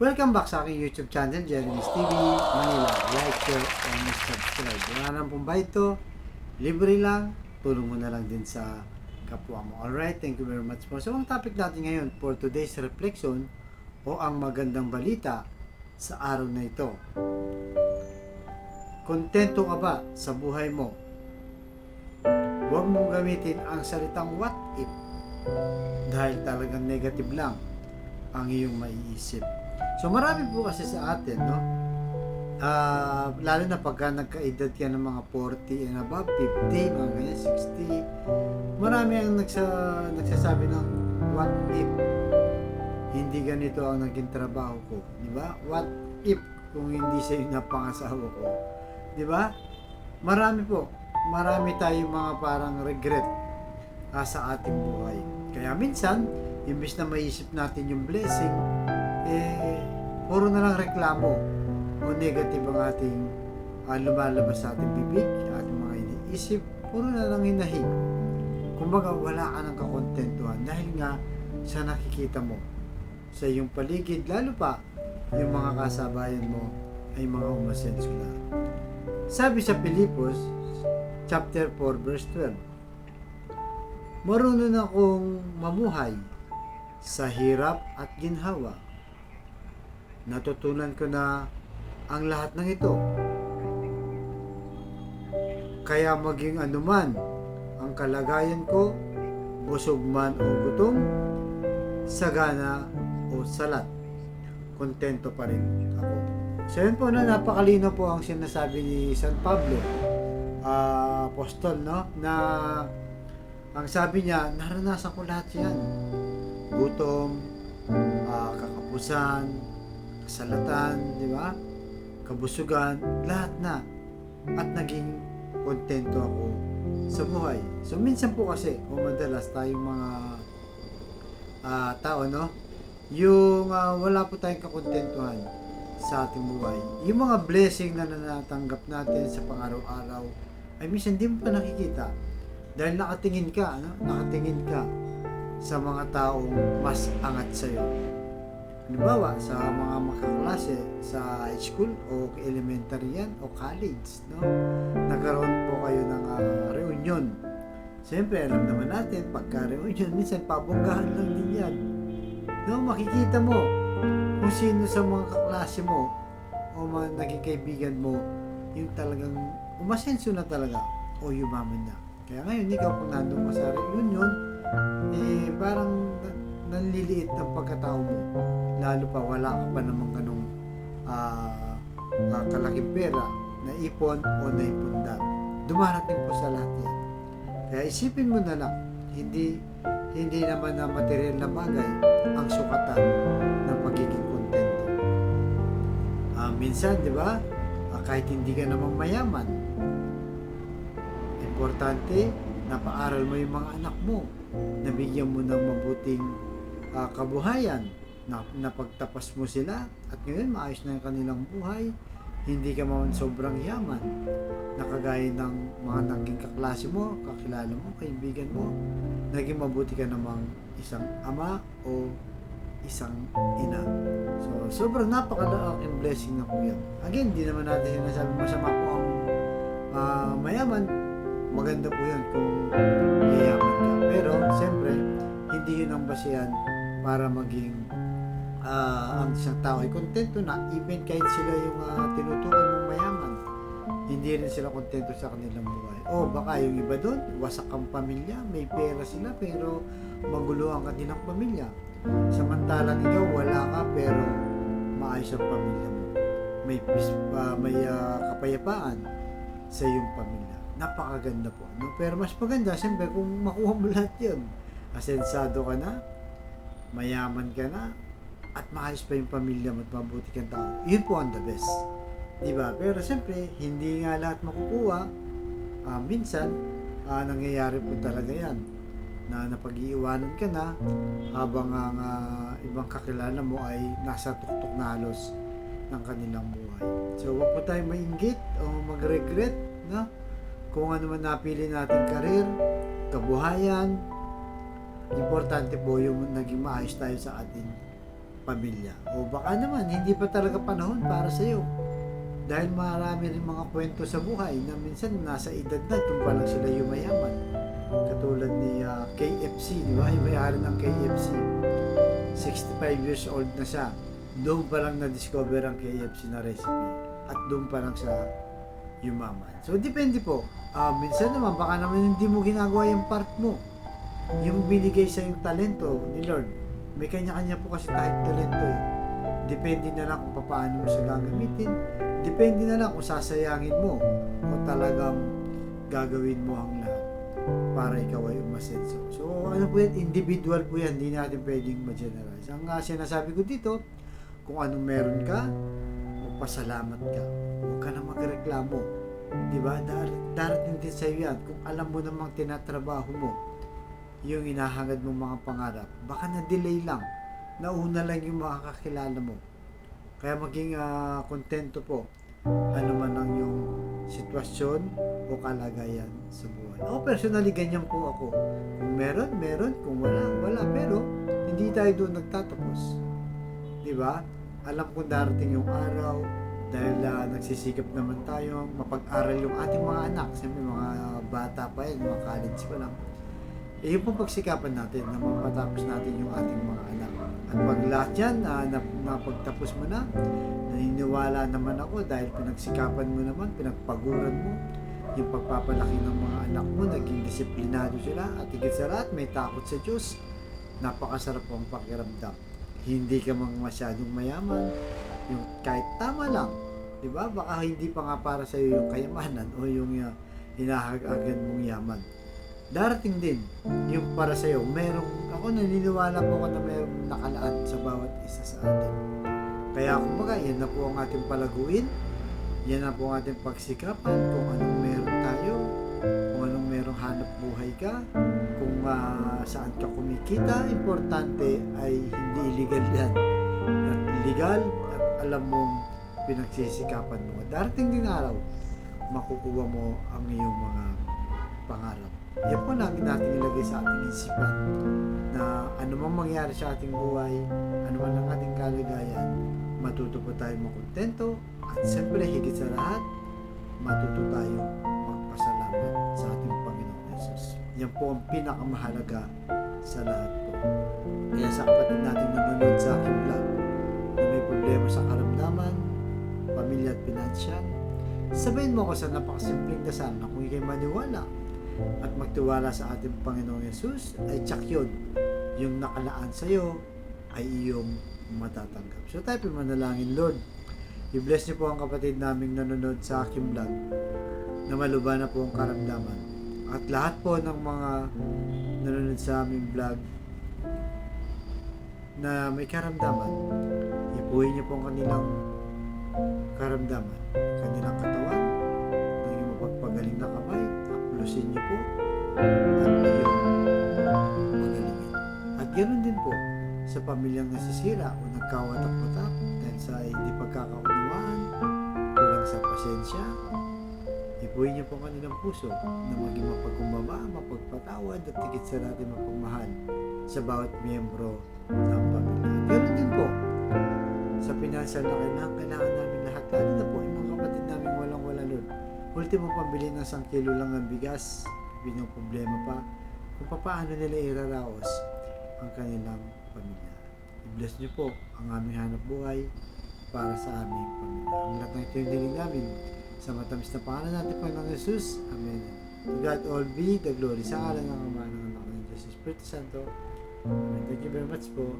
Welcome back sa aking YouTube channel, Jeremy's TV Manila. Like, share, and subscribe. Wala nang pong ito. Libre lang. Tulong mo na lang din sa kapwa mo. Alright, thank you very much po. So, ang topic natin ngayon for today's reflection o ang magandang balita sa araw na ito. Kontento ka ba sa buhay mo? Huwag mong gamitin ang salitang what if dahil talagang negative lang ang iyong maiisip. So marami po kasi sa atin, no? Lalo na pagka nagkaedad ka ng mga 40 and above, 50, mga ganyan, 60, marami ang nagsasabi ng what if hindi ganito ang naging trabaho ko, di ba? What if kung hindi sa'yo napangasawa ko, di ba? Marami tayong mga parang regret sa ating buhay. Kaya minsan, imbis na maisip natin yung blessing, puro na lang reklamo o negative ang ating lumalabas sa ating bibig, ating mga iniisip, puro na lang hinahig. Kumbaga, wala ka ng kakontentuhan dahil nga sa nakikita mo sa iyong paligid, lalo pa yung mga kasabayan mo ay mga umasenso na. Sabi sa Pilipos, chapter 4, verse 12, marunong akong mamuhay sa hirap at ginhawa. Natutunan ko na ang lahat ng ito. Kaya maging anuman ang kalagayan ko, busog man o gutom, sagana o salat, kontento pa rin ako. So yun po na napakalino po ang sinasabi ni San Pablo, apostol, no? Na ang sabi niya, naranasan ko lahat yan. Gutom, kakapusan, kasalatan, di ba? Kabusugan, lahat na. At naging kontento ako sa buhay. So minsan po kasi, o madalas tayong mga tao, no? Yung wala po tayong kakontentuhan sa ating buhay. Yung mga blessing na natanggap natin sa pang-araw-araw ay minsan di mo pa nakikita. Dahil nakatingin ka, no? Nakatingin ka sa mga taong mas angat sa'yo. Halimbawa, sa mga makaklase sa high school o elementary yan o college, no? Nagkaroon po kayo ng reunion. Siyempre, alam naman natin, pagka reunion, minsan pabonggahan lang din yan. No? Makikita mo kung sino sa mga kaklase mo o mga naging kaibigan mo yung talagang umasenso na talaga o yumaman na. Kaya ngayon, ikaw kung nandun mo sa reunion, parang nanliliit ang pagkatao mo. Lalo pa, wala ka pa namang ganong kalaking pera na ipon o na ipunda. Dumarating po sa lahat yan. Kaya isipin mo na lang, hindi naman na material na bagay ang sukatan ng pagiging kontento. Minsan, di ba, kahit hindi ka namang mayaman, importante, napaaral mo yung mga anak mo, nabigyan mo ng mabuting kabuhayan, napagtapas mo sila, at ngayon maayos na yung kanilang buhay, hindi ka man sobrang yaman, nakagaya ng mga naging kaklase mo, kakilala mo, kaibigan mo, naging mabuti ka namang isang ama o isang ina. So, sobrang napakalaking blessing na po yan. Again, di naman natin sinasabi masama po ang mayaman. Maganda po yan kung yayaman ka. Pero, siyempre, hindi yun ang basihan para maging ang isang tao ay kontento na even kahit sila yung tinutukoy mong mayaman, hindi rin sila kontento sa kanilang buhay. O baka yung iba doon, wasak ang pamilya, may pera sila pero magulo ang kanilang pamilya. Samantalang ikaw wala ka pero maayos ang pamilya mo. May kapayapaan sa iyong pamilya. Napakaganda po. No? Pero mas maganda, siyempre, kung makuha mo lahat yun. Asensado ka na, mayaman ka na, at maayos pa yung pamilya mo at mabuti kang tao. Yun po ang the best. Diba? Pero siyempre, hindi nga lahat makukuha. Minsan, nangyayari po talaga yan. Na napag-iiwanan ka na habang ang ibang kakilala mo ay nasa tuktok na halos ng kanilang buhay. So, huwag po tayo mainggit o mag-regret, no? Kung ano man napili nating karir, kabuhayan, importante po yung naging maayos tayo sa ating pamilya. O baka naman, hindi pa talaga panahon para sa iyo. Dahil marami rin mga kwento sa buhay na minsan nasa edad na, doon pa lang sila yumayaman. Katulad ni KFC, di ba? Yung may-ari ng KFC. 65 years old na siya. Doon pa lang na-discover ang KFC na recipe. At doon pa lang siya yumaman. So, depende po. Minsan naman, baka naman hindi mo ginagawa yung part mo. Yung binigay sa yung talento ni Lord. May kanya-kanya po kasi tayong talento eh. Depende na lang kung paano mo siya gagamitin. Depende na lang kung sasayangin mo o talagang gagawin mo ang lahat para ikaw ay umasenso. So, ano po yan? Individual po yan. Hindi natin pwedeng ma-generalize. Ang sinasabi ko dito, kung anong meron ka, magpasalamat ka. Huwag ka na magreklamo. Diba? Darating din sa iyo yan. Kung alam mo namang tinatrabaho mo, yung inahangad mong mga pangarap, baka na-delay lang. Nauna lang yung makakakilala mo. Kaya maging kontento po. Ano man ang yung sitwasyon o kalagayan sa buhay. Ako personally, ganyan po ako. Kung meron, meron. Kung wala, wala. Pero, hindi tayo doon nagtatapos. Diba? Alam kong darating yung araw dahil nagsisikap naman tayo mapag-aral yung ating mga anak. Siyempre, mga bata pa yan, mga college pa lang. Yung pong pagsikapan natin na mapatapos natin yung ating mga anak. At pag lahat yan, napagtapos mo na, naniniwala naman ako dahil pinagsikapan mo naman, pinagpaguran mo yung pagpapalaki ng mga anak mo, naging disiplinado sila at higit sa lahat, may takot sa Diyos. Napakasarap ang pakiramdam. Hindi ka masyadong mayaman, yung kahit tama lang, di ba? Baka hindi pa nga para sa iyo yung kayamanan o yung hinahag-agan mong yaman. Darating din yung para sa iyo. Ako naniniwala po ako na merong nakalaan sa bawat isa sa atin. Kaya kumbaga, yan na po ang ating palaguin, yan na po ang ating pagsikapan, kung anong meron tayo, kung anong merong hanap buhay ka, kung saan ka kumikita, importante ay hindi illegal yan. At legal at alam mong pinagsisikapan mo. Darating din araw, makukuha mo ang iyong mga pangarap. Yan po lagi natin ilagay sa ating isipan na ano mang mangyari sa ating buhay, ano man ang ating kalagayan, matuto po tayo makontento at siyempre higit sa lahat, matuto tayo magpasalamat sa ating Panginoon Jesus. Yan po ang pinakamahalaga sa lahat po. Kaya sa kapatid natin nanonood sa aking vlog na may problema sa karamdaman, pamilya at pinansyal, sabihin mo ko sa napakasimpleng dasal na kung ikay maniwala at magtiwala sa ating Panginoong Yesus, ay tsak yun. Yung nakalaan sa iyo ay iyong matatanggap. So tayo manalangin. Lord, i-bless niyo po ang kapatid naming nanonood sa aking vlog na maluba na po ang karamdaman. At lahat po ng mga nanonood sa aming vlog na may karamdaman, ipuhin niyo po ang kanilang karamdaman, kanilang katawan, ng iyong mapagpagaling na kamay, aplusin niyo po at iyong pagalingin. At ganoon din po sa pamilyang nasisira o nagkawatak-watak dahil sa hindi pagkakaunawaan, kulang sa pasensya, ipuhin niyo po ang kanilang puso na maging mapagkumbaba, mapagpatawad at higit sa natin mapagmahal sa bawat miyembro ng pamilya. Ganoon din po sa pinansal na kailangan namin lahat, lalo na po yung mga kapatid namin walang-wala, Lord. Ultimo pambili ng 1 kilo lang ng bigas, bilang problema pa kung paano nila iraraos ang kanilang pamilya. I-bless niyo po ang aming hanap buhay para sa aming pamilya. Ang lahat ng itinuloy namin sa matamis na pangalan natin, Panginoong Jesus. Amen. To God all be the glory. Sa ngalan ng Ama, ng Anak, ng Diyos, Espiritu Santo. Amen. Thank you very much po.